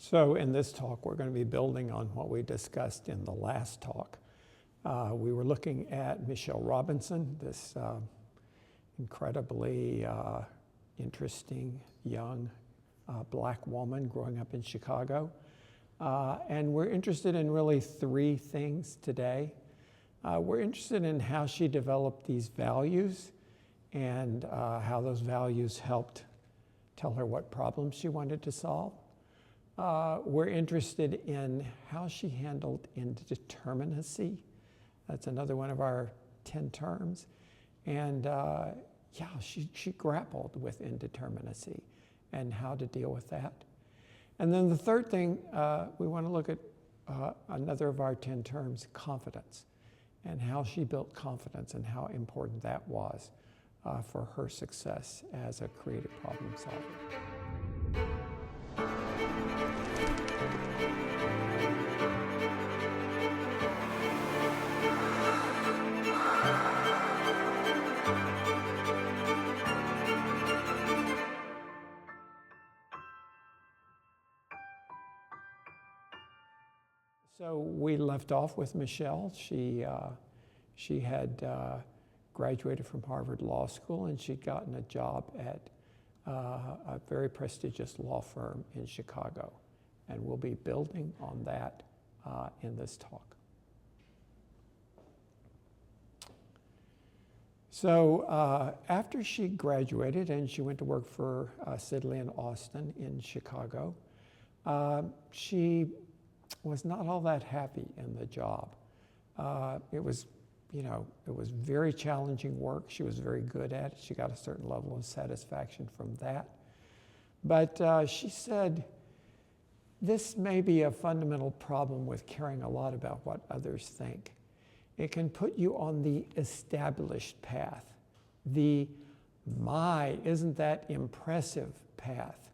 So in this talk, we're going to be building on what we discussed in the last talk. We were looking at Michelle Robinson, this incredibly interesting young black woman growing up in Chicago. And we're interested in really three things today. We're interested in how she developed these values and how those values helped tell her what problems she wanted to solve. We're interested in how she handled indeterminacy. That's another one of our 10 terms. And she grappled with indeterminacy and how to deal with that. And then the third thing, we want to look at another of our 10 terms, confidence, and how she built confidence and how important that was for her success as a creative problem solver. So we left off with Michelle. She had graduated from Harvard Law School, and she'd gotten a job at a very prestigious law firm in Chicago. And we'll be building on that in this talk. So after she graduated and she went to work for Sidley and Austin in Chicago, she was not all that happy in the job. It was very challenging work. She was very good at it. She got a certain level of satisfaction from that. But she said, this may be a fundamental problem with caring a lot about what others think. It can put you on the established path, the my, isn't that impressive path,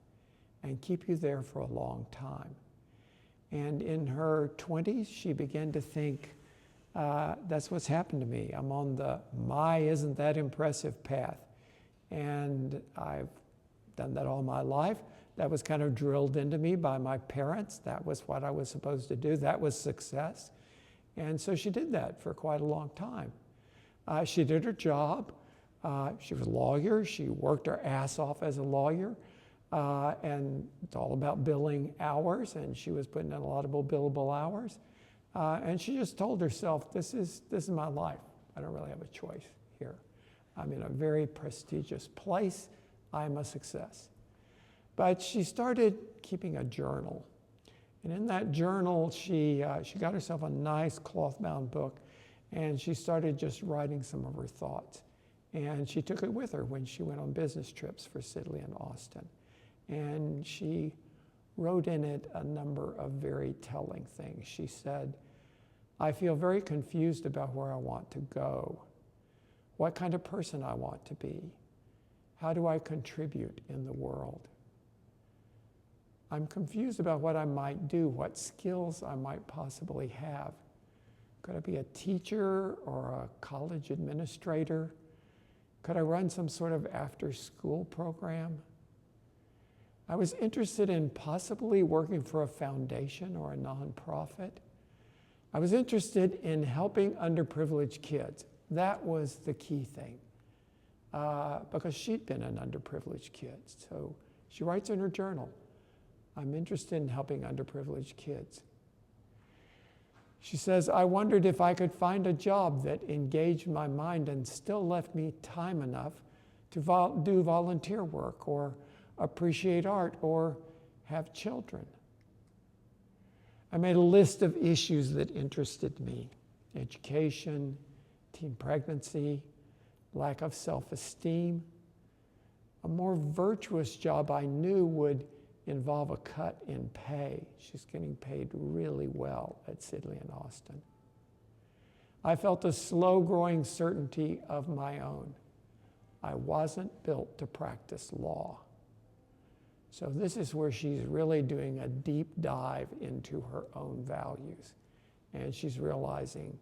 and keep you there for a long time. And in her 20s, she began to think, that's what's happened to me. I'm on the my isn't that impressive path. And I've done that all my life. That was kind of drilled into me by my parents. That was what I was supposed to do. That was success. And so she did that for quite a long time. She did her job. She was a lawyer. She worked her ass off as a lawyer. And it's all about billing hours, and she was putting in a lot of billable hours. And she just told herself, this is my life. I don't really have a choice here. I'm in a very prestigious place. I'm a success. But she started keeping a journal. And in that journal, she got herself a nice cloth-bound book, and she started just writing some of her thoughts. And she took it with her when she went on business trips for Sidley and Austin. And she wrote in it a number of very telling things. She said, I feel very confused about where I want to go, what kind of person I want to be, how do I contribute in the world. I'm confused about what I might do, what skills I might possibly have. Could I be a teacher or a college administrator? Could I run some sort of after-school program? I was interested in possibly working for a foundation or a nonprofit. I was interested in helping underprivileged kids. That was the key thing, because she'd been an underprivileged kid. So she writes in her journal, I'm interested in helping underprivileged kids. She says, I wondered if I could find a job that engaged my mind and still left me time enough to do volunteer work or appreciate art or have children. I made a list of issues that interested me: education, teen pregnancy, lack of self-esteem. A more virtuous job I knew would involve a cut in pay. She's getting paid really well at Sidley and Austin. I felt a slow-growing certainty of my own. I wasn't built to practice law. So this is where she's really doing a deep dive into her own values. And she's realizing,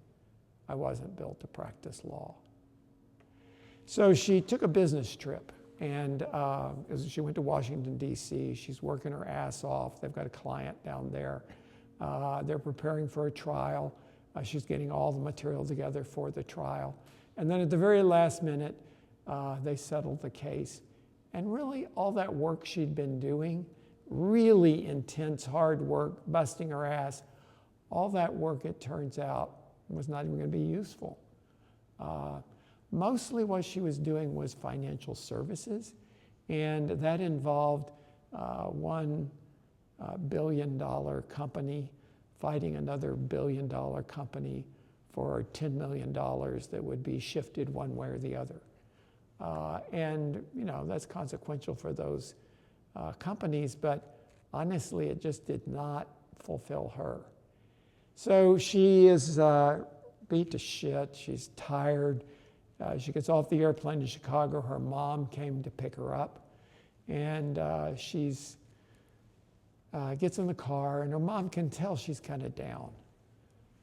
I wasn't built to practice law. So she took a business trip And she went to Washington, D.C. She's working her ass off. They've got a client down there. They're preparing for a trial. She's getting all the material together for the trial. And then at the very last minute, they settled the case. And really, all that work she'd been doing, really intense, hard work, busting her ass, all that work, it turns out, was not even going to be useful. Mostly what she was doing was financial services, and that involved $1 billion company fighting another $1 billion company for $10 million that would be shifted one way or the other. And that's consequential for those companies, but honestly, it just did not fulfill her. So she is beat to shit. She's tired. She gets off the airplane to Chicago. Her mom came to pick her up, and she's gets in the car, and her mom can tell she's kind of down.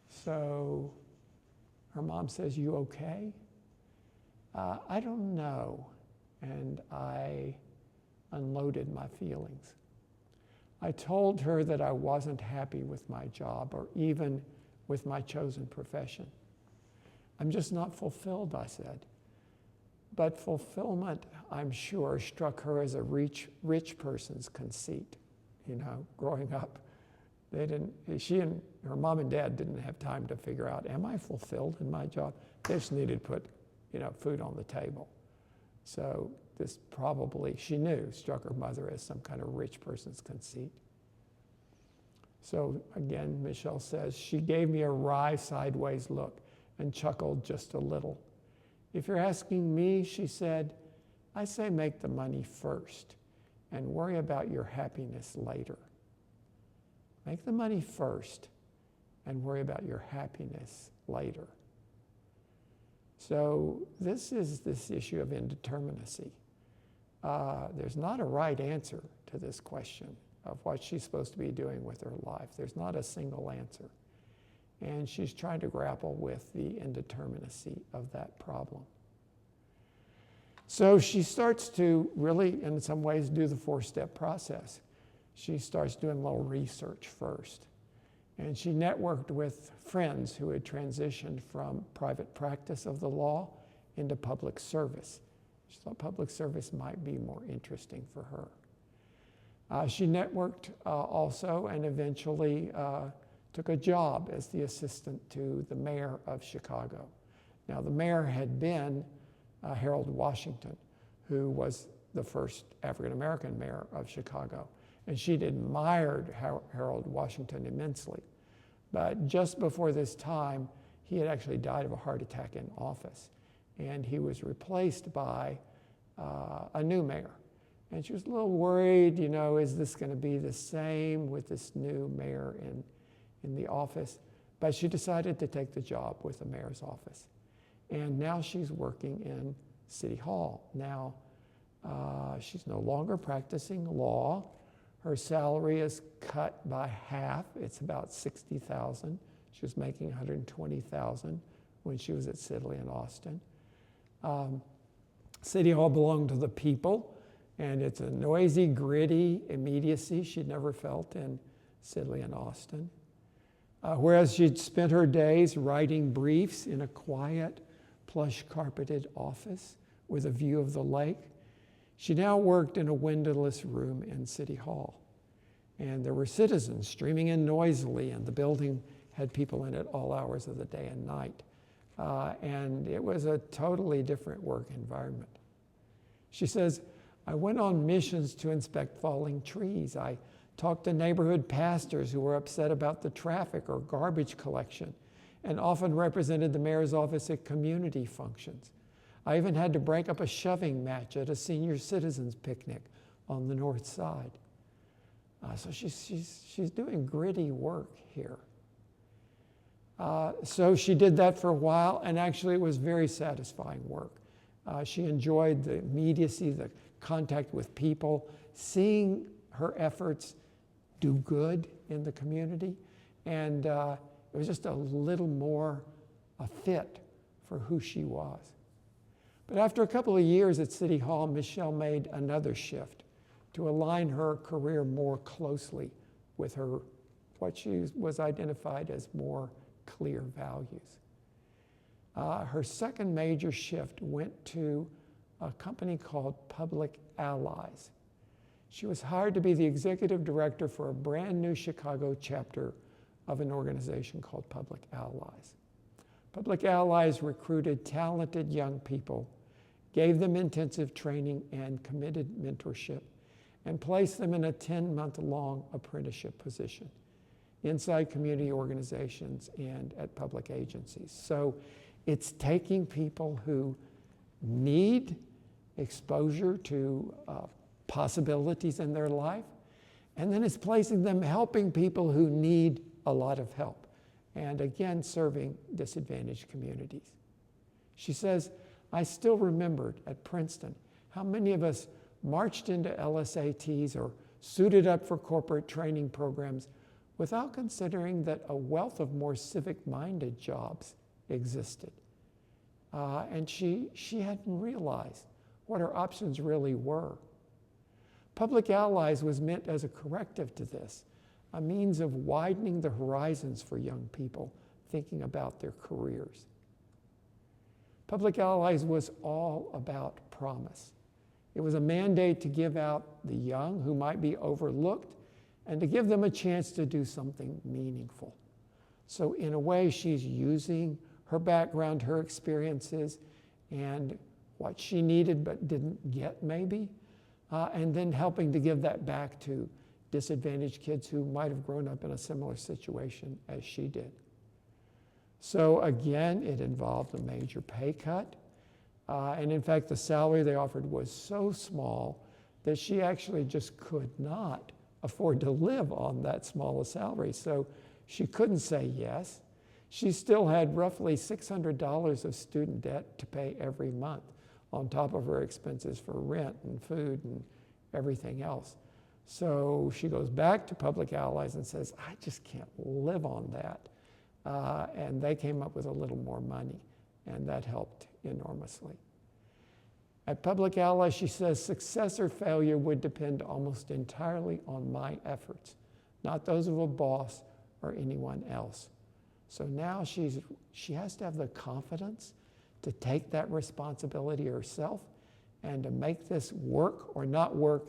So her mom says, "You okay?" I don't know. And I unloaded my feelings. I told her that I wasn't happy with my job or even with my chosen profession. I'm just not fulfilled, I said. But fulfillment, I'm sure, struck her as a rich person's conceit. Growing up, she and her mom and dad didn't have time to figure out, am I fulfilled in my job? They just needed to put, food on the table. So this probably, she knew, struck her mother as some kind of rich person's conceit. So again, Michelle says, she gave me a wry sideways look and chuckled just a little. If you're asking me, she said, I say make the money first and worry about your happiness later. Make the money first and worry about your happiness later. So this is this issue of indeterminacy. There's not a right answer to this question of what she's supposed to be doing with her life. There's not a single answer. And she's trying to grapple with the indeterminacy of that problem. So she starts to really, in some ways, do the four-step process. She starts doing a little research first. And she networked with friends who had transitioned from private practice of the law into public service. She thought public service might be more interesting for her. She networked also and eventually took a job as the assistant to the mayor of Chicago. Now, the mayor had been Harold Washington, who was the first African-American mayor of Chicago. And she'd admired Harold Washington immensely. But just before this time, he had actually died of a heart attack in office. And he was replaced by a new mayor. And she was a little worried, is this going to be the same with this new mayor in the office? But she decided to take the job with the mayor's office. And now she's working in City Hall. Now, she's no longer practicing law. Her salary is cut by half. It's about $60,000. She was making $120,000 when she was at Sidley and Austin. City Hall belonged to the people, and it's a noisy, gritty immediacy she'd never felt in Sidley and Austin. Whereas she'd spent her days writing briefs in a quiet, plush-carpeted office with a view of the lake, she now worked in a windowless room in City Hall. And there were citizens streaming in noisily, and the building had people in it all hours of the day and night. And it was a totally different work environment. She says, I went on missions to inspect falling trees. I talked to neighborhood pastors who were upset about the traffic or garbage collection, and often represented the mayor's office at community functions. I even had to break up a shoving match at a senior citizens picnic on the north side. So she's doing gritty work here. So she did that for a while, and actually it was very satisfying work. She enjoyed the immediacy, the contact with people, seeing her efforts do good in the community, and it was just a little more a fit for who she was. But after a couple of years at City Hall, Michelle made another shift to align her career more closely with what she was identified as more clear values. Her second major shift went to a company called Public Allies. She was hired to be the executive director for a brand new Chicago chapter of an organization called Public Allies. Public Allies recruited talented young people, gave them intensive training and committed mentorship, and placed them in a 10-month-long apprenticeship position inside community organizations and at public agencies. So it's taking people who need exposure to possibilities in their life, and then it's placing them helping people who need a lot of help, and again, serving disadvantaged communities. She says, I still remembered at Princeton how many of us marched into LSATs or suited up for corporate training programs without considering that a wealth of more civic-minded jobs existed. And she hadn't realized what her options really were. Public Allies was meant as a corrective to this, a means of widening the horizons for young people thinking about their careers. Public Allies was all about promise. It was a mandate to give out the young who might be overlooked and to give them a chance to do something meaningful. So in a way, she's using her background, her experiences, and what she needed but didn't get maybe, and then helping to give that back to disadvantaged kids who might have grown up in a similar situation as she did. So again, it involved a major pay cut. And in fact, the salary they offered was so small that she actually just could not afford to live on that small a salary. So she couldn't say yes. She still had roughly $600 of student debt to pay every month on top of her expenses for rent and food and everything else. So she goes back to Public Allies and says, I just can't live on that. And they came up with a little more money, and that helped enormously. At Public Allies, she says, success or failure would depend almost entirely on my efforts, not those of a boss or anyone else. So now she has to have the confidence to take that responsibility herself, and to make this work or not work,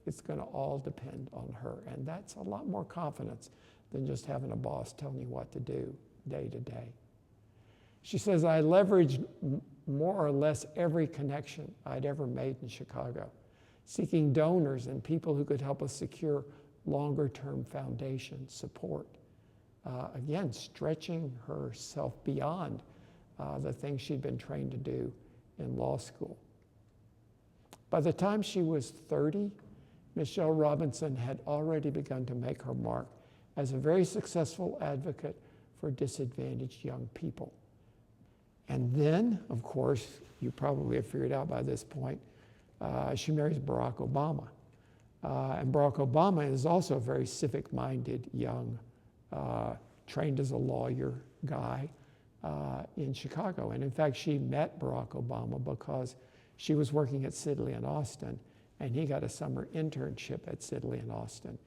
it's going to all depend on her. And that's a lot more confidence than just having a boss telling you what to do day to day. She says, I leveraged more or less every connection I'd ever made in Chicago, seeking donors and people who could help us secure longer-term foundation support. Again, stretching herself beyond the things she'd been trained to do in law school. By the time she was 30, Michelle Robinson had already begun to make her mark as a very successful advocate for disadvantaged young people. And then, of course, you probably have figured out by this point, she marries Barack Obama. And Barack Obama is also a very civic-minded young, trained as a lawyer guy in Chicago. And in fact, she met Barack Obama because she was working at Sidley in Austin, and he got a summer internship at Sidley in Austin.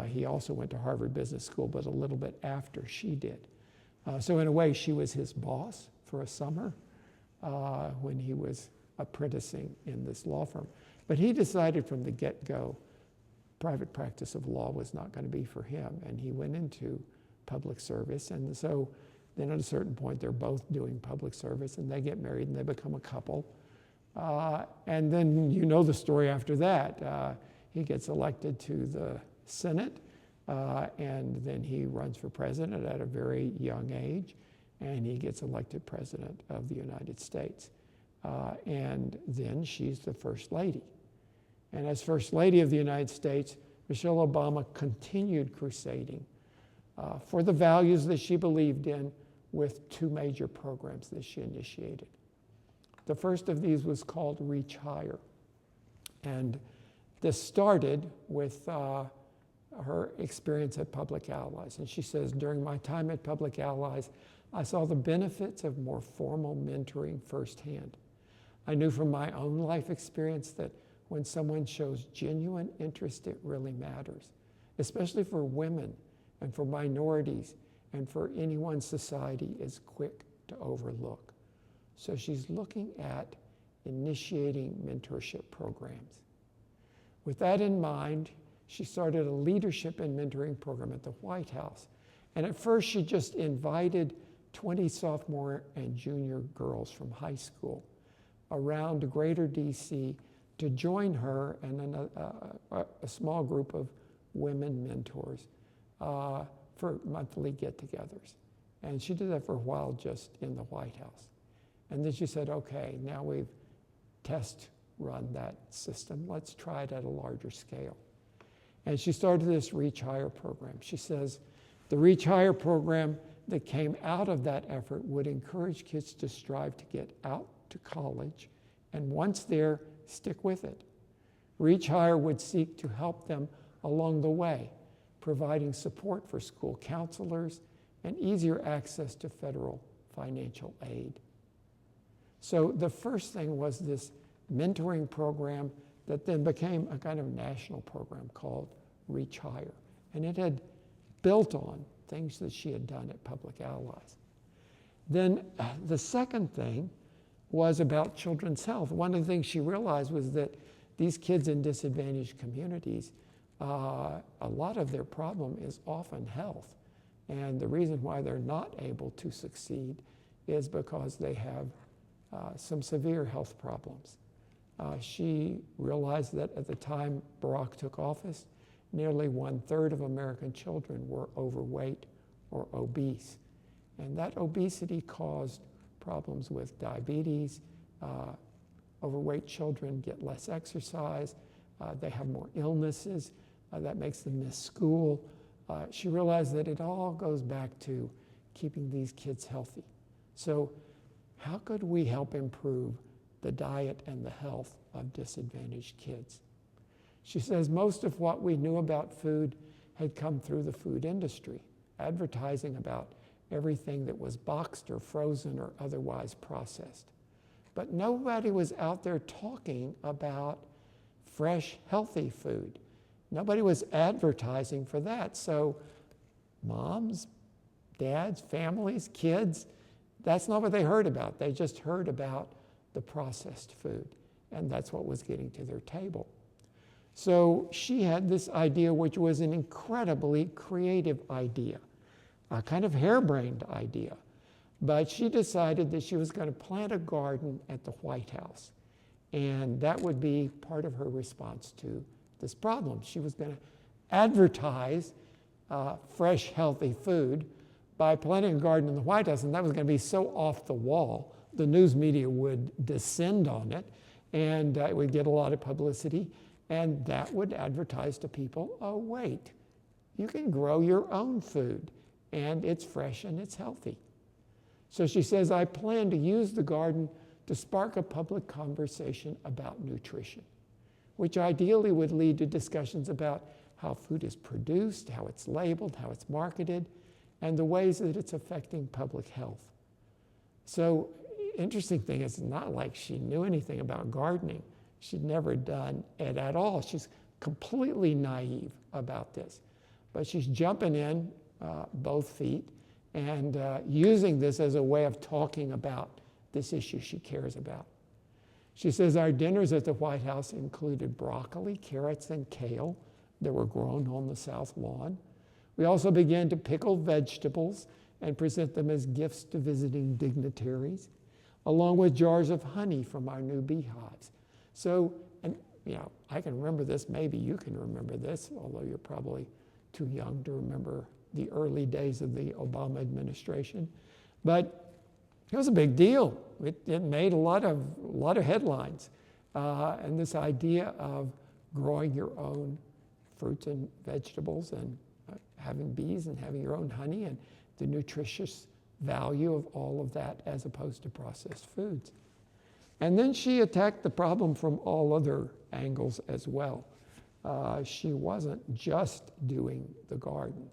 He also went to Harvard Business School, but a little bit after she did. So in a way, she was his boss for a summer when he was apprenticing in this law firm. But he decided from the get-go, private practice of law was not going to be for him, and he went into public service. And so then at a certain point, they're both doing public service, and they get married, and they become a couple. And then you know the story after that. He gets elected to the Senate, and then he runs for president at a very young age, and he gets elected president of the United States. And then she's the First Lady. And as First Lady of the United States, Michelle Obama continued crusading for the values that she believed in with two major programs that she initiated. The first of these was called Reach Higher. And this started with her experience at Public Allies. And she says, during my time at Public Allies, I saw the benefits of more formal mentoring firsthand. I knew from my own life experience that when someone shows genuine interest, it really matters, especially for women and for minorities and for anyone society is quick to overlook. So she's looking at initiating mentorship programs. With that in mind, she started a leadership and mentoring program at the White House. And at first, she just invited 20 sophomore and junior girls from high school around greater DC to join her and a small group of women mentors for monthly get-togethers. And she did that for a while just in the White House. And then she said, okay, now we've test run that system. Let's try it at a larger scale. And she started this Reach Higher program. She says the Reach Higher program that came out of that effort would encourage kids to strive to get out to college, and once there, stick with it. Reach Higher would seek to help them along the way, providing support for school counselors and easier access to federal financial aid. So the first thing was this mentoring program that then became a kind of national program called Reach Higher. And it had built on things that she had done at Public Allies. Then the second thing was about children's health. One of the things she realized was that these kids in disadvantaged communities, a lot of their problem is often health. And the reason why they're not able to succeed is because they have some severe health problems. She realized that at the time Barack took office, nearly 1/3 of American children were overweight or obese. And that obesity caused problems with diabetes. Overweight children get less exercise. They have more illnesses. That makes them miss school. She realized that it all goes back to keeping these kids healthy. So how could we help improve the diet and the health of disadvantaged kids? She says most of what we knew about food had come through the food industry, advertising about everything that was boxed or frozen or otherwise processed. But nobody was out there talking about fresh, healthy food. Nobody was advertising for that. So moms, dads, families, kids, that's not what they heard about. They just heard about the processed food, and that's what was getting to their table. So she had this idea, which was an incredibly creative idea, a kind of harebrained idea. But she decided that she was going to plant a garden at the White House, and that would be part of her response to this problem. She was going to advertise fresh, healthy food by planting a garden in the White House, and that was going to be so off the wall, the news media would descend on it, and it would get a lot of publicity, and that would advertise to people, oh, wait, you can grow your own food, and it's fresh and it's healthy. So she says, I plan to use the garden to spark a public conversation about nutrition, which ideally would lead to discussions about how food is produced, how it's labeled, how it's marketed, and the ways that it's affecting public health. So interesting thing is, it's not like she knew anything about gardening. She'd never done it at all. She's completely naive about this. But she's jumping in both feet and using this as a way of talking about this issue she cares about. She says our dinners at the White House included broccoli, carrots, and kale that were grown on the South Lawn. We also began to pickle vegetables and present them as gifts to visiting dignitaries, along with jars of honey from our new beehives. So, and I can remember this, maybe you can remember this, although you're probably too young to remember the early days of the Obama administration. But it was a big deal. It made a lot of headlines. And this idea of growing your own fruits and vegetables and having bees and having your own honey and the nutritious value of all of that as opposed to processed foods. And then she attacked the problem from all other angles as well. She wasn't just doing the garden.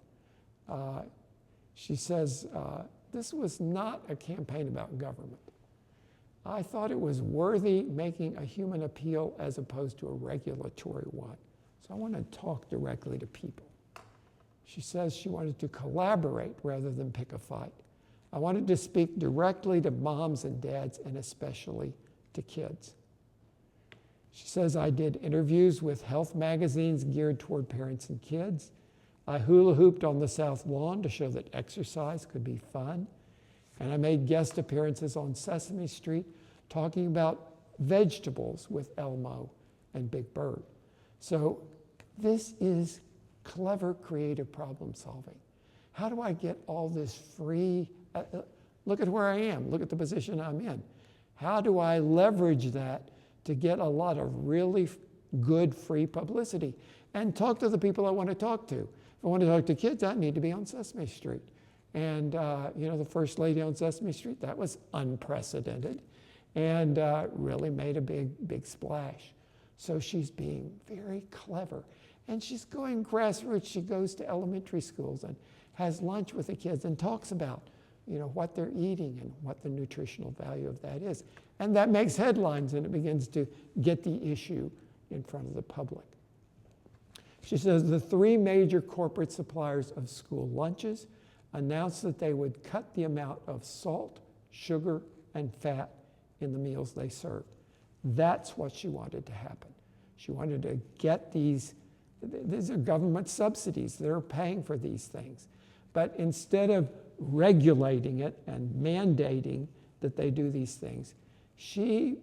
She says, this was not a campaign about government. I thought it was worthy making a human appeal as opposed to a regulatory one. So I want to talk directly to people. She says she wanted to collaborate rather than pick a fight. I wanted to speak directly to moms and dads, and especially to kids. She says, I did interviews with health magazines geared toward parents and kids. I hula hooped on the South Lawn to show that exercise could be fun. And I made guest appearances on Sesame Street talking about vegetables with Elmo and Big Bird. So this is clever, creative problem solving. How do I get all this free, look at where I am, look at the position I'm in. How do I leverage that to get a lot of really good free publicity and talk to the people I want to talk to? If I want to talk to kids, I need to be on Sesame Street. And the First Lady on Sesame Street, that was unprecedented and really made a big splash. So she's being very clever. And she's going grassroots. She goes to elementary schools and has lunch with the kids and talks about what they're eating and what the nutritional value of that is. And that makes headlines, and it begins to get the issue in front of the public. She says the 3 major corporate suppliers of school lunches announced that they would cut the amount of salt, sugar, and fat in the meals they served. That's what she wanted to happen. She wanted to get these are government subsidies. They're paying for these things. But instead of regulating it and mandating that they do these things, she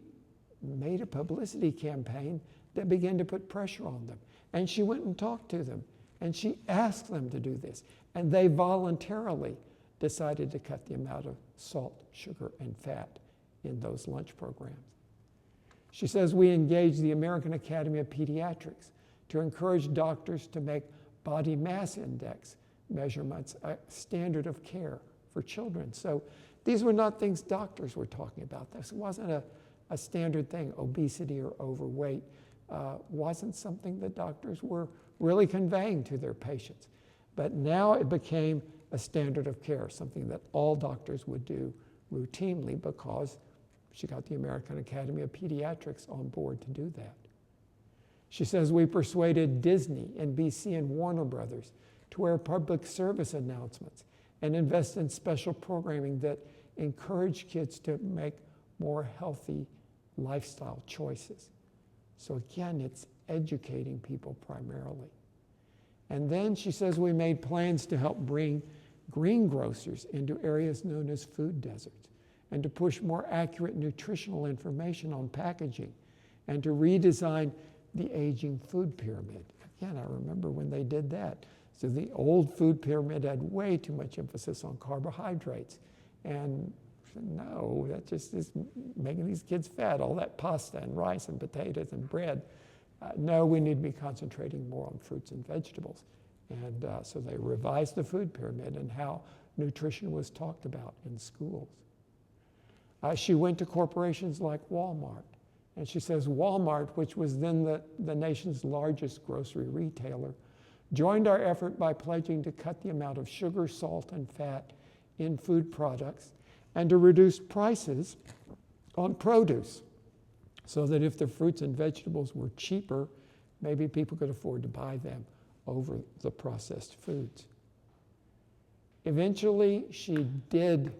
made a publicity campaign that began to put pressure on them. And she went and talked to them. And she asked them to do this. And they voluntarily decided to cut the amount of salt, sugar, and fat in those lunch programs. She says we engaged the American Academy of Pediatrics to encourage doctors to make body mass index measurements a standard of care for children. So these were not things doctors were talking about. This wasn't a standard thing. Obesity or overweight wasn't something that doctors were really conveying to their patients. But now it became a standard of care, something that all doctors would do routinely because she got the American Academy of Pediatrics on board to do that. She says we persuaded Disney, NBC, and Warner Brothers to wear public service announcements and invest in special programming that encourage kids to make more healthy lifestyle choices. So again, it's educating people primarily. And then she says we made plans to help bring greengrocers into areas known as food deserts and to push more accurate nutritional information on packaging and to redesign the aging food pyramid. Again, I remember when they did that. So the old food pyramid had way too much emphasis on carbohydrates. And no, that just is making these kids fat, all that pasta and rice and potatoes and bread. No, we need to be concentrating more on fruits and vegetables. And so they revised the food pyramid and how nutrition was talked about in schools. She went to corporations like Walmart. And she says Walmart, which was then the nation's largest grocery retailer, joined our effort by pledging to cut the amount of sugar, salt, and fat in food products and to reduce prices on produce so that if the fruits and vegetables were cheaper, maybe people could afford to buy them over the processed foods. Eventually, she did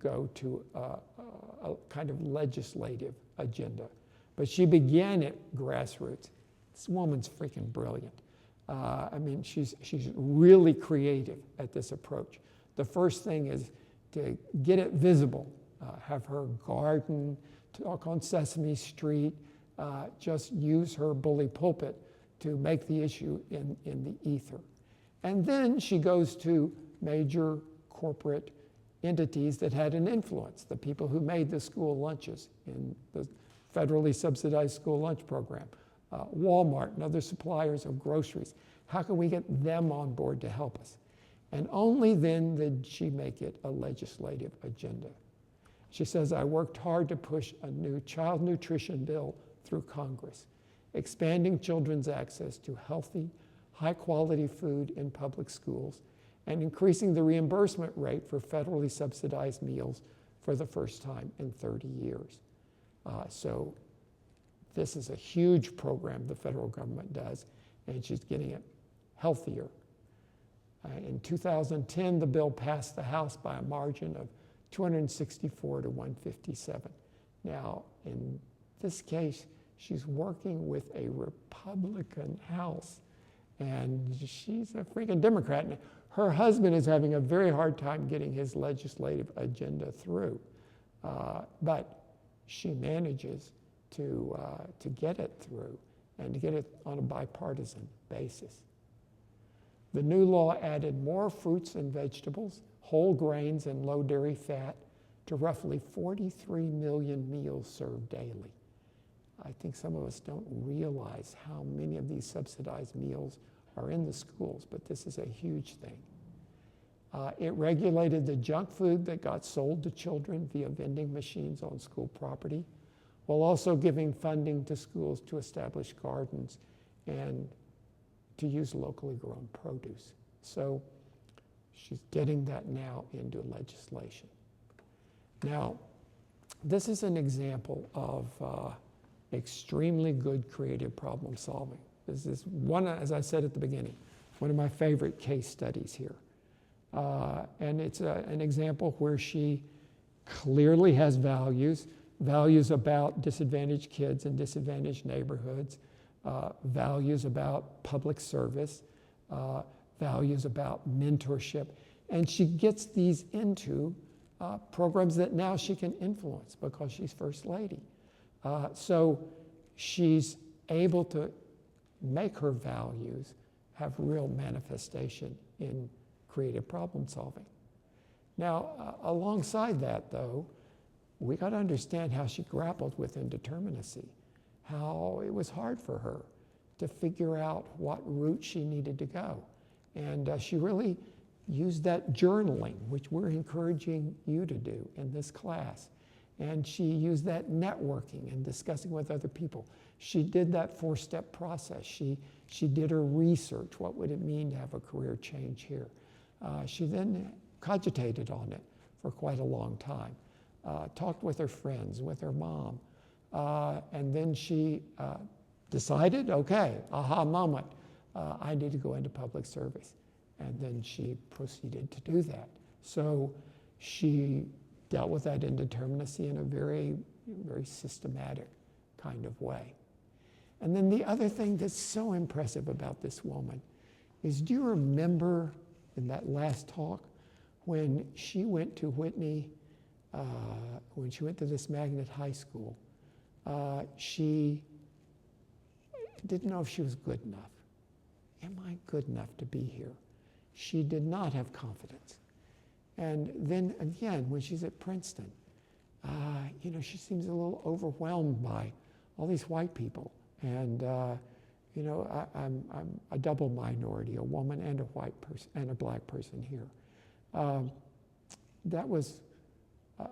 go to a kind of legislative agenda. But she began at grassroots. This woman's freaking brilliant. She's really creative at this approach. The first thing is to get it visible, have her garden, talk on Sesame Street, just use her bully pulpit to make the issue in the ether. And then she goes to major corporate entities that had an influence, the people who made the school lunches in the federally subsidized school lunch program, Walmart and other suppliers of groceries. How can we get them on board to help us? And only then did she make it a legislative agenda. She says, I worked hard to push a new child nutrition bill through Congress, expanding children's access to healthy, high-quality food in public schools, and increasing the reimbursement rate for federally subsidized meals for the first time in 30 years. So this is a huge program the federal government does, and she's getting it healthier. In 2010, the bill passed the House by a margin of 264 to 157. Now, in this case, she's working with a Republican House, and she's a freaking Democrat. And her husband is having a very hard time getting his legislative agenda through, but she manages to get it through and to get it on a bipartisan basis. The new law added more fruits and vegetables, whole grains, and low dairy fat to roughly 43 million meals served daily. I think some of us don't realize how many of these subsidized meals are in the schools, but this is a huge thing. It regulated the junk food that got sold to children via vending machines on school property, while also giving funding to schools to establish gardens and to use locally grown produce. So she's getting that now into legislation. Now, this is an example of extremely good creative problem solving. This is one, as I said at the beginning, one of my favorite case studies here. And it's an example where she clearly has values about disadvantaged kids in disadvantaged neighborhoods, values about public service, values about mentorship, and she gets these into programs that now she can influence because she's First Lady. So she's able to make her values have real manifestation in creative problem solving. Now, alongside that, though, we got to understand how she grappled with indeterminacy, how it was hard for her to figure out what route she needed to go. And she really used that journaling, which we're encouraging you to do in this class. And she used that networking and discussing with other people. She did that four-step process. She did her research. What would it mean to have a career change here? She then cogitated on it for quite a long time. Talked with her friends, with her mom. And then she decided, okay, aha moment, I need to go into public service. And then she proceeded to do that. So she dealt with that indeterminacy in a very, very systematic kind of way. And then the other thing that's so impressive about this woman is, do you remember in that last talk when she went to Whitney, when she went to this magnet high school, she didn't know if she was good enough. Am I good enough to be here? She did not have confidence. And then again, when she's at Princeton, she seems a little overwhelmed by all these white people. And, I'm a double minority, a woman and a white person and a black person here. That was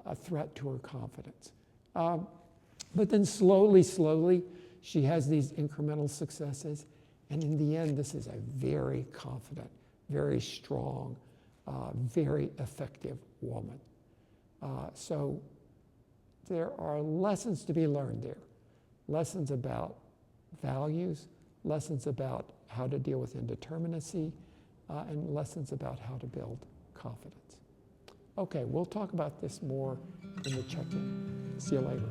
a threat to her confidence. But then slowly, she has these incremental successes. And in the end, this is a very confident, very strong, very effective woman. So there are lessons to be learned there. Lessons about values, lessons about how to deal with indeterminacy, and lessons about how to build confidence. Okay, we'll talk about this more in the check-in. See you later.